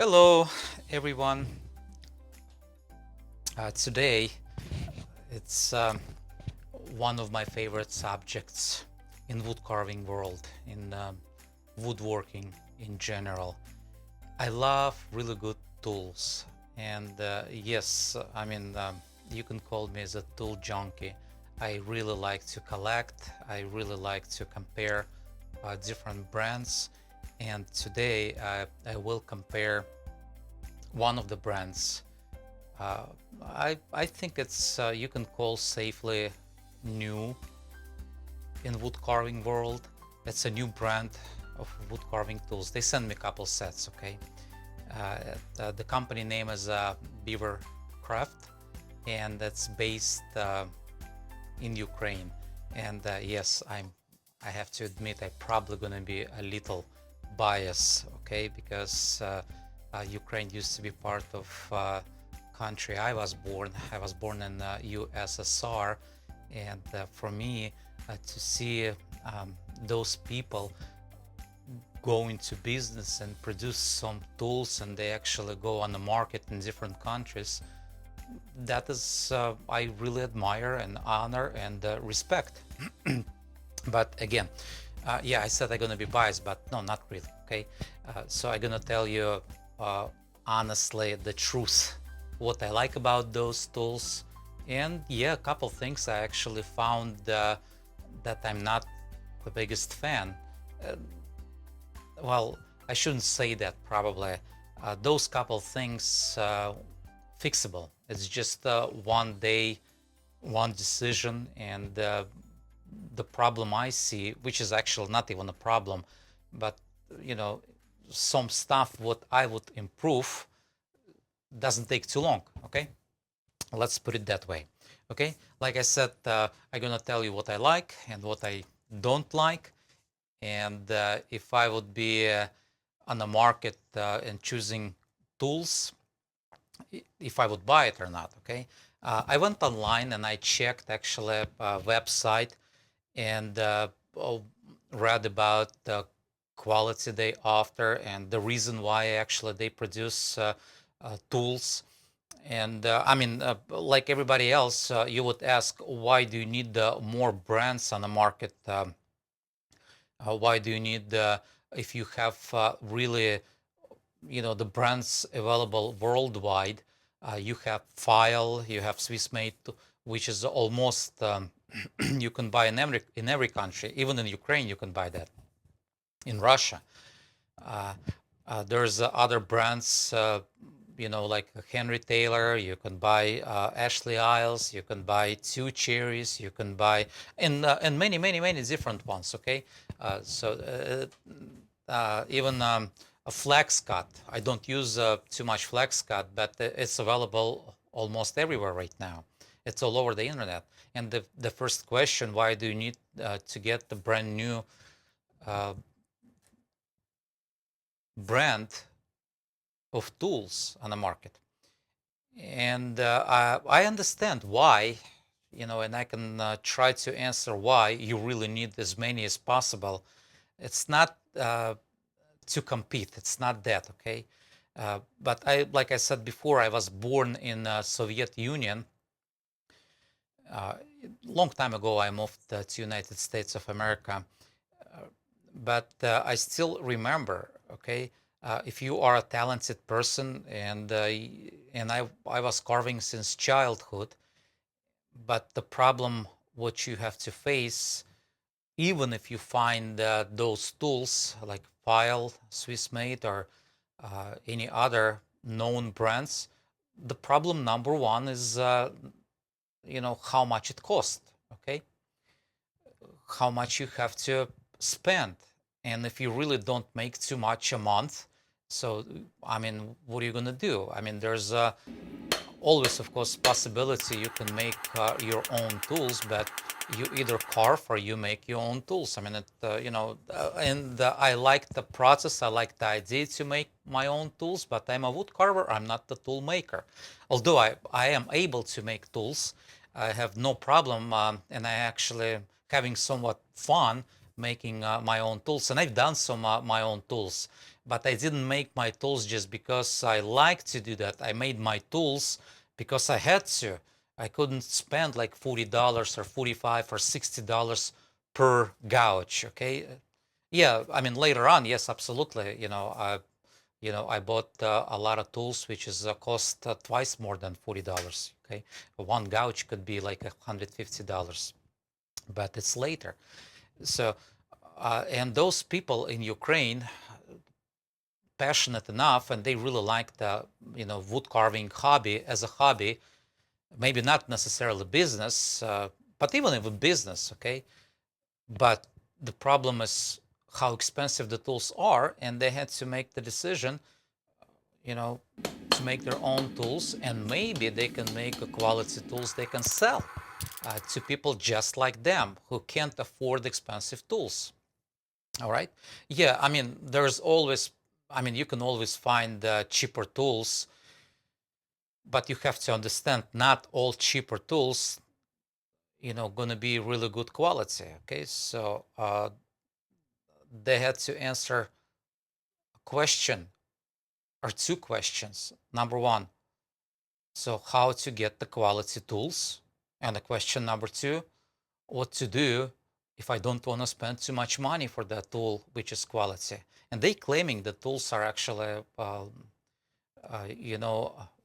Hello, everyone. Today, it's one of my favorite subjects in wood carving world, in woodworking in general. I love really good tools, and yes, you can call me as a tool junkie. I really like to collect. I really like to compare different brands, and today I will compare one of the brands. Uh, I think it's you can call safely new in wood carving world. It's a new brand of wood carving tools. They sent me a couple sets. Okay, the company name is Beaver Craft, and that's based in Ukraine. And yes, I have to admit I'm probably gonna be a little biased. Okay, because Ukraine used to be part of country I was born. I was born in USSR, and for me to see those people go into business and produce some tools, and they actually go on the market in different countries, that is I really admire and honor and respect. But again, yeah, I said I'm gonna be biased, but no, not really. Okay, so I'm gonna tell you honestly the truth, what I like about those tools, and yeah, a couple things I actually found that I'm not the biggest fan. Uh, well, I shouldn't say that probably. Those couple things fixable. It's just one day, one decision, and the problem I see, which is actually not even a problem, but you know, some stuff what I would improve doesn't take too long. Okay, let's put it that way. Okay, like I said, I'm gonna tell you what I like and what I don't like, and if I would be on the market and choosing tools, if I would buy it or not. Okay, I went online and I checked actually a website and read about the quality they offer and the reason why actually they produce tools. And like everybody else, you would ask, why do you need more brands on the market? Why do you need, if you have really, the brands available worldwide? You have File, you have Swiss made, which is almost you can buy in every country. Even in Ukraine, you can buy that. In Russia, uh, there's other brands, like Henry Taylor. You can buy Ashley Isles. You can buy Two Cherries. You can buy and many, many, many different ones. Okay, even a flax cut. I don't use too much flax cut, but it's available almost everywhere right now. It's all over the internet. And the first question, why do you need to get the brand new uh, brand of tools on the market? And I understand why, and I can try to answer why you really need as many as possible. It's not to compete. It's not that, okay? But like I said before, I was born in Soviet Union. Uh, Long time ago, I moved to United States of America. But I still remember, okay, if you are a talented person, and I was carving since childhood, but the problem what you have to face, even if you find those tools like File, Swiss made, or any other known brands, the problem number one is how much it costs. Okay, how much you have to spend. And if you really don't make too much a month, so what are you going to do? There's always, of course, possibility you can make your own tools, but you either carve or you make your own tools. And I like the process. I like the idea to make my own tools, but I'm a wood carver. I'm not the tool maker. Although I am able to make tools, I have no problem, and I actually having somewhat fun making my own tools. And I've done some my own tools. but I didn't make my tools just because I like to do that. I made my tools because I had to. I couldn't spend like $40 or $45 or $60 per gouge. Okay, yeah. I mean, later on, yes, absolutely. I bought a lot of tools, which is cost twice more than $40. Okay, one gouge could be like $150, but it's later. So, and those people in Ukraine passionate enough, and they really like the wood carving hobby as a hobby, maybe not necessarily business, but even if a business, okay. But the problem is how expensive the tools are, and they had to make the decision, you know, to make their own tools, and maybe they can make a quality tools they can sell to people just like them who can't afford expensive tools. All right. Yeah. I mean, you can always find cheaper tools, but you have to understand not all cheaper tools, going to be really good quality. Okay. So they had to answer a question or two questions. Number one, so how to get the quality tools? And the question number two, what to do if I don't want to spend too much money for that tool, which is quality. And they claiming the tools are actually,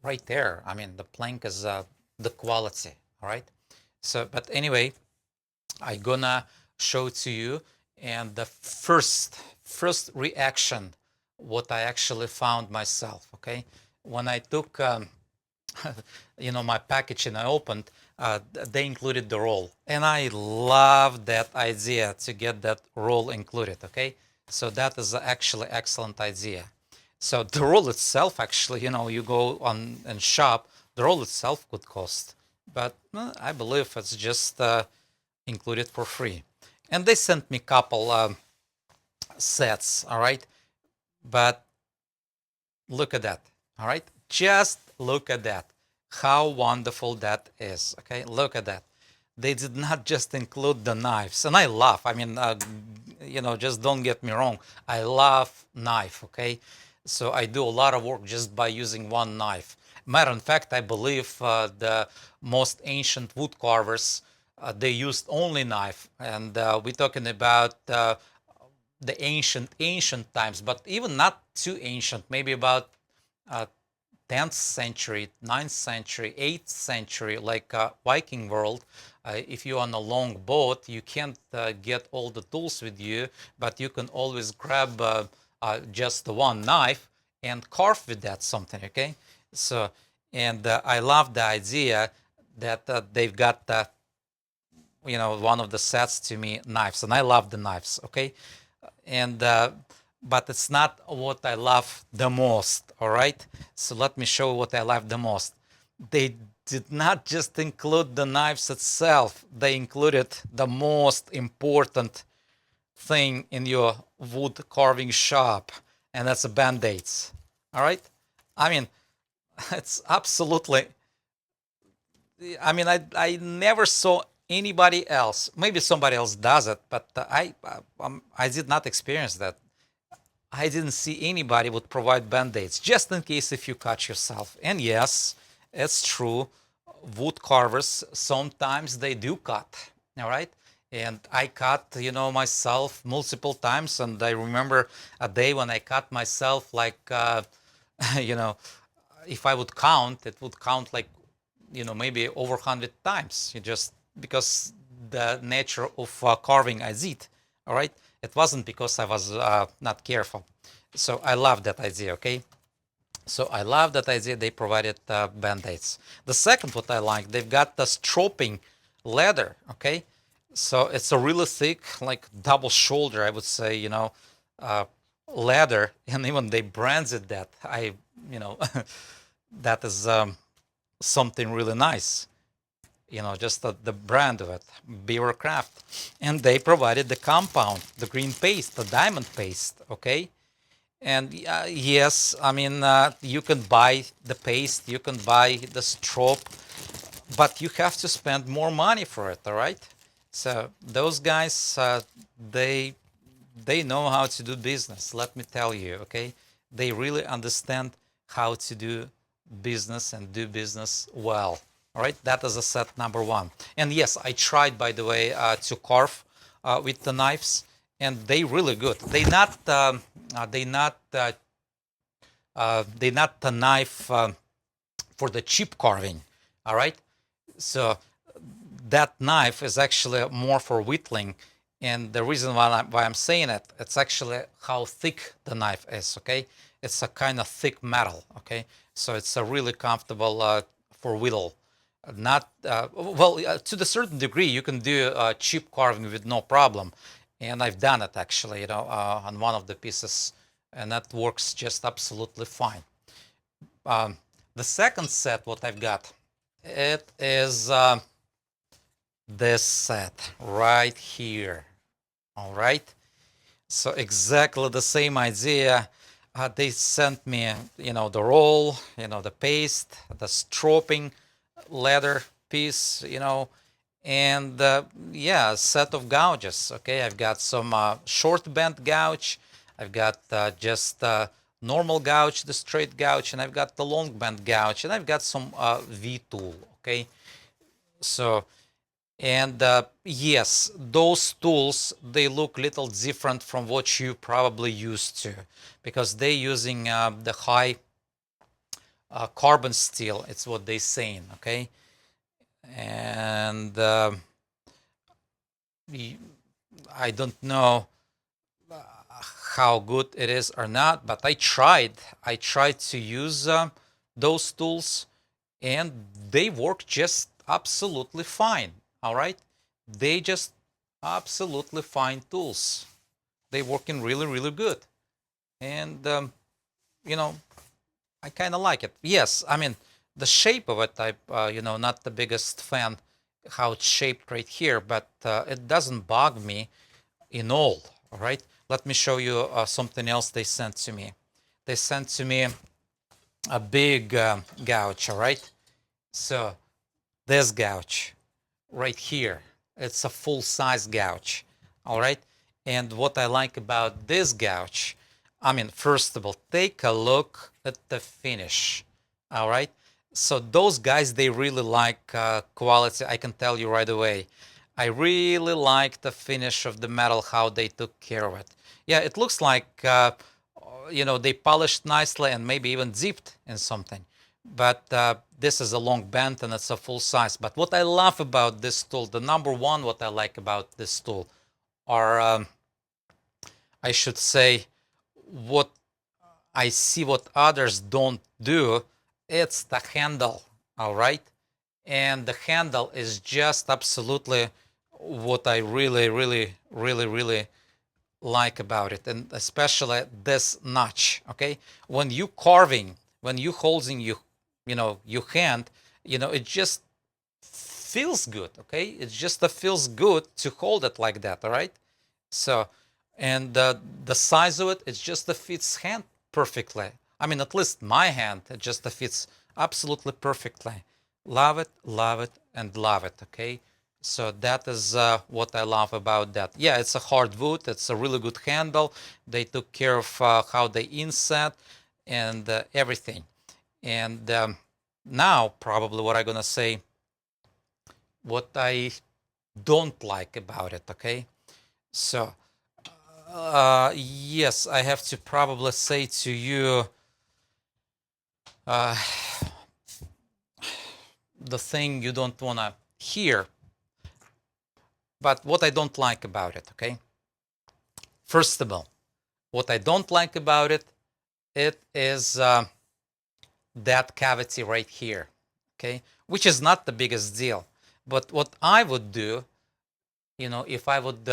right there. I mean, the plank is the quality, all right? So, but anyway, I gonna show to you, and the first reaction, what I actually found myself, okay? When I took my package and I opened, they included the roll. And I love that idea to get that roll included, okay? So that is actually excellent idea. So the roll itself, actually, you go on and shop, the roll itself could cost. But I believe it's just included for free. And they sent me a couple sets, all right? But look at that, all right? Just look at that. How wonderful that is, okay? Look at that. They did not just include the knives. And I love, just don't get me wrong. I love knife, okay? So I do a lot of work just by using one knife. Matter of fact, I believe the most ancient wood carvers, they used only knife. And we're talking about the ancient times, but even not too ancient, maybe about 10th century, 9th century, 8th century, like Viking world. If you're on a long boat, you can't get all the tools with you, but you can always grab just the one knife and carve with that something, okay? So, and I love the idea that they've got, one of the sets to me, knives, and I love the knives, okay? And but it's not what I love the most, all right? So let me show what I love the most. They did not just include the knives itself, they included the most important thing in your wood carving shop, and that's the band-aids, all right? I mean, it's absolutely, I never saw anybody else. Maybe somebody else does it, but I did not experience that. I didn't see anybody would provide band-aids just in case if you cut yourself. And yes, it's true. Wood carvers sometimes they do cut. All right. And I cut, myself multiple times. And I remember a day when I cut myself, like, you know, if I would count, it would count like, maybe over 100 times. Just because the nature of carving I did. All right. It wasn't because I was not careful. So I love that idea, okay? So I love that idea they provided band-aids. The second what I like, they've got the stropping leather, okay? So it's a really thick, like double shoulder, I would say, leather, and even they branded that. That is something really nice. Just the brand of it, Beaver Craft. And they provided the compound, the green paste, the diamond paste, okay? And yes, you can buy the paste, you can buy the strop, but you have to spend more money for it, all right? So those guys, they they know how to do business, let me tell you, okay? They really understand how to do business and do business well. All right, that is a set number one. And yes, I tried, by the way, to carve with the knives, and they really good. They not the knife for the cheap carving. All right, so that knife is actually more for whittling, and the reason why I'm saying it, it's actually how thick the knife is. Okay, it's a kind of thick metal. Okay, so it's a really comfortable for whittle. Not to the certain degree, you can do cheap carving with no problem, and I've done it actually, on one of the pieces, and that works just absolutely fine. The second set, what I've got, it is this set right here. All right, so exactly the same idea. They sent me, the roll, the paste, the stropping leather piece, and yeah, a set of gouges. Okay, I've got some short bent gouge, I've got just normal gouge, the straight gouge, and I've got the long bent gouge, and I've got some V tool. Okay, so, and yes, those tools, they look little different from what you probably used to, because they're using the high carbon steel. It's what they're saying. Okay, and I don't know how good it is or not, but I tried. I tried to use those tools, and they work just absolutely fine. All right, they just absolutely fine tools. They working really, really good, and you know, I kind of like it. Yes, I mean the shape of it. Not the biggest fan how it's shaped right here, but it doesn't bug me in all. All right, let me show you something else they sent to me. They sent to me a big gouge. All right, so this gouge right here, it's a full size gouge. All right, and what I like about this gouge, I mean, first of all, take a look at the finish. All right, so those guys, they really like quality. I can tell you right away. I really like the finish of the metal, how they took care of it. Yeah, it looks like they polished nicely and maybe even dipped in something. But this is a long bend and it's a full size. But what I love about this tool, the number one, what I like about this tool are, I should say, what I see what others don't do, it's the handle. All right, and the handle is just absolutely what I really, really, really, really like about it, and especially this notch. Okay, when you carving, when you holding your hand, it just feels good. Okay, it just feels good to hold it like that. All right, so, and the size of it, it just fits hand perfectly. I mean, at least my hand, it just fits absolutely perfectly. Love it, and love it. Okay, so that is what I love about that. Yeah, it's a hard wood. It's a really good handle. They took care of how they inset and everything. And now, probably what I'm gonna say, what I don't like about it. Okay, so yes, I have to probably say to you uh, the thing you don't want to hear, but what I don't like about it. Okay, first of all, what I don't like about it, it is that cavity right here. Okay, which is not the biggest deal, but what I would do, if I would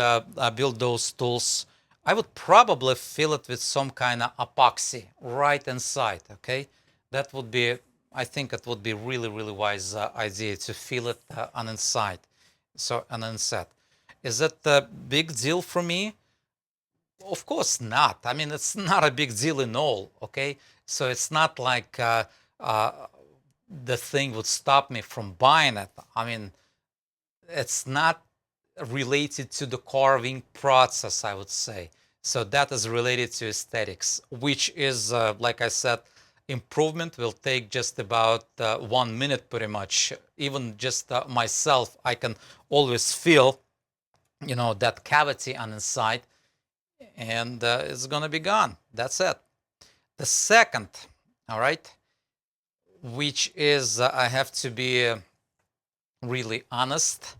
build those tools, I would probably fill it with some kind of epoxy right inside. Okay, that would be, I think it would be really, really wise idea to fill it on inside. So on inside, is it a big deal for me? Of course not. I mean, it's not a big deal in all. Okay, so it's not like uh, the thing would stop me from buying it. I mean, it's not related to the carving process, I would say. So that is related to aesthetics, which is, like I said, improvement will take just about 1 minute pretty much. Even just myself, I can always feel, that cavity on the side, and it's gonna be gone. That's it. The second, all right, which is I have to be really honest.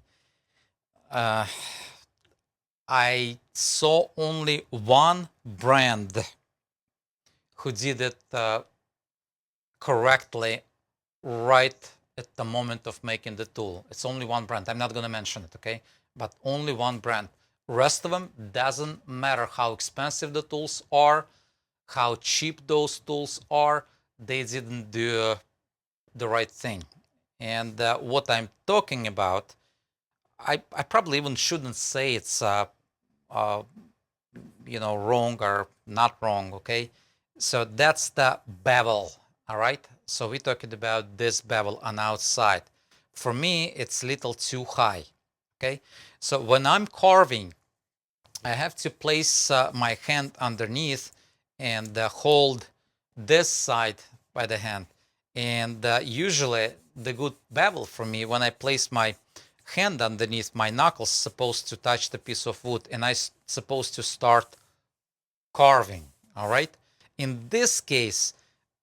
I saw only one brand who did it correctly right at the moment of making the tool. It's only one brand. I'm not going to mention it, okay? But only one brand. Rest of them, doesn't matter how expensive the tools are, how cheap those tools are, they didn't do the right thing. And what I'm talking about, I probably even shouldn't say it's wrong or not wrong, okay? So that's the bevel, all right? So we're talking about this bevel on outside. For me, it's a little too high, okay? So when I'm carving, I have to place my hand underneath and hold this side by the hand. And usually the good bevel for me, when I place my hand underneath, my knuckles supposed to touch the piece of wood, and I supposed to start carving, all right? In this case,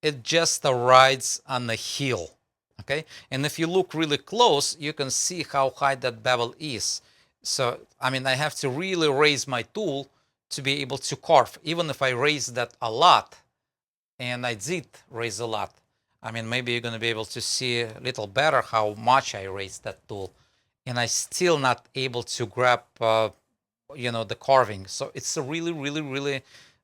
it just rides on the heel, okay? And if you look really close, you can see how high that bevel is. So, I mean, I have to really raise my tool to be able to carve, even if I raise that a lot, and I did raise a lot. I mean, maybe you're going to be able to see a little better how much I raised that tool, and I still not able to grab, the carving. So it's a really, really, really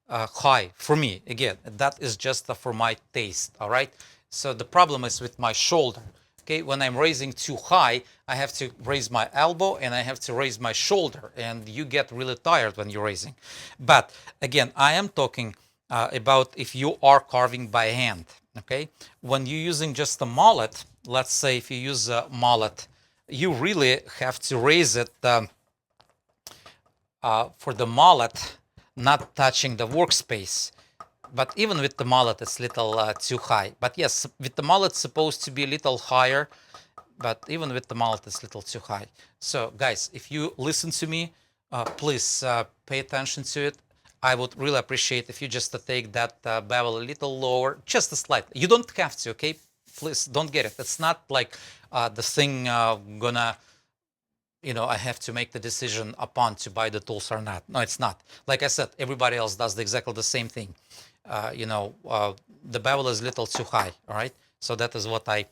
high for me. Again, that is just for my taste. All right. So the problem is with my shoulder. Okay, when I'm raising too high, I have to raise my elbow and I have to raise my shoulder, and you get really tired when you're raising. But again, I am talking about if you are carving by hand. Okay, when you're using just a mallet, let's say if you use a mallet, you really have to raise it for the mallet, not touching the workspace. But even with the mallet, it's a little too high. But yes, with the mallet, it's supposed to be a little higher. But even with the mallet, it's a little too high. So guys, if you listen to me, please pay attention to it. I would really appreciate if you just take that bevel a little lower, just a slight. You don't have to, okay? Please don't get it. It's not like the thing gonna I have to make the decision upon to buy the tools or not. No, it's not. Like I said, everybody else does exactly the same thing. The bevel is a little too high, all right? So that is what I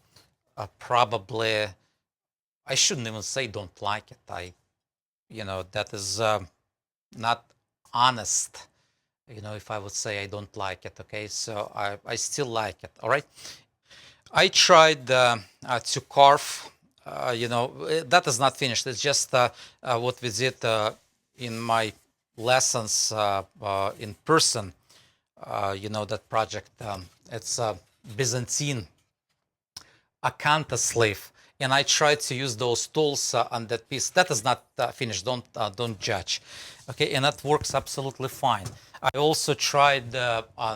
probably, I shouldn't even say don't like it. That is not honest, if I would say I don't like it, okay? So I still like it, all right? I tried to carve, that is not finished. It's just what we did in my lessons in person. That project. It's a Byzantine Akanta sleeve, and I tried to use those tools on that piece. That is not finished. Don't judge. Okay, and that works absolutely fine. I also tried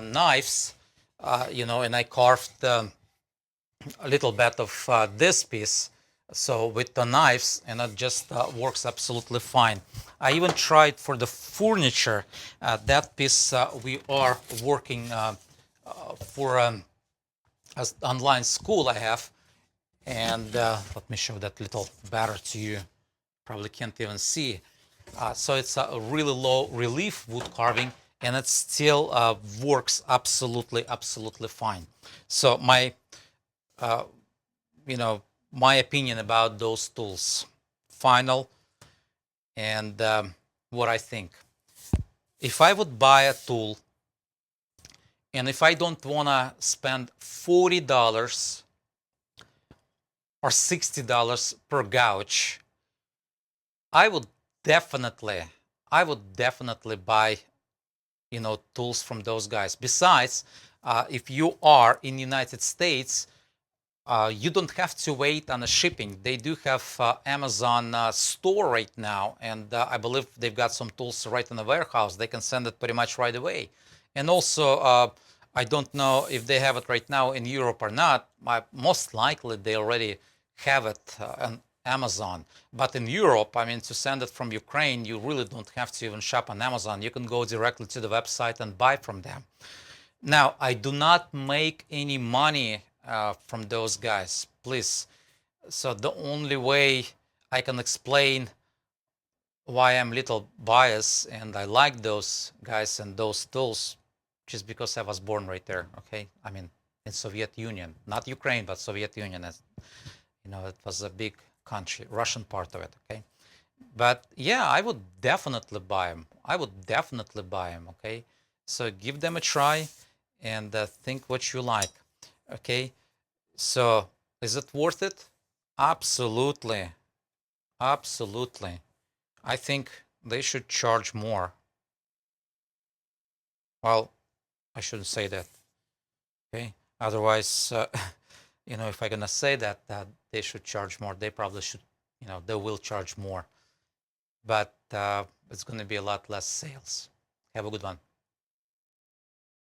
knives, and I carved a little bit of this piece. So with the knives, and it just works absolutely fine. I even tried for the furniture. That piece we are working for an online school I have. And let me show that little better to you. Probably can't even see. So it's a really low relief wood carving, and it still works absolutely, absolutely fine. So my my opinion about those tools, final, and what I think. If I would buy a tool, and if I don't want to spend $40 or $60 per gouge, I would definitely buy tools from those guys. Besides, if you are in the United States, You don't have to wait on the shipping. They do have Amazon store right now, and I believe they've got some tools right in the warehouse. They can send it pretty much right away. And also, I don't know if they have it right now in Europe or not. Most likely they already have it on Amazon. But in Europe, I mean, to send it from Ukraine, you really don't have to even shop on Amazon. You can go directly to the website and buy from them. Now, I do not make any money from those guys, please. So the only way I can explain why I'm a little biased and I like those guys and those tools just because I was born right there, okay? I mean, in Soviet Union, not Ukraine, but Soviet Union. You know, it was a big country, Russian part of it, okay? But yeah, I would definitely buy them. I would definitely buy them, okay? So give them a try and think what you like, okay? So is it worth it? Absolutely. Absolutely. I think they should charge more. Well, I shouldn't say that, okay? Otherwise, you know, if I'm gonna say that they should charge more, they probably should, you know, they will charge more. But it's gonna be a lot less sales. Have a good one.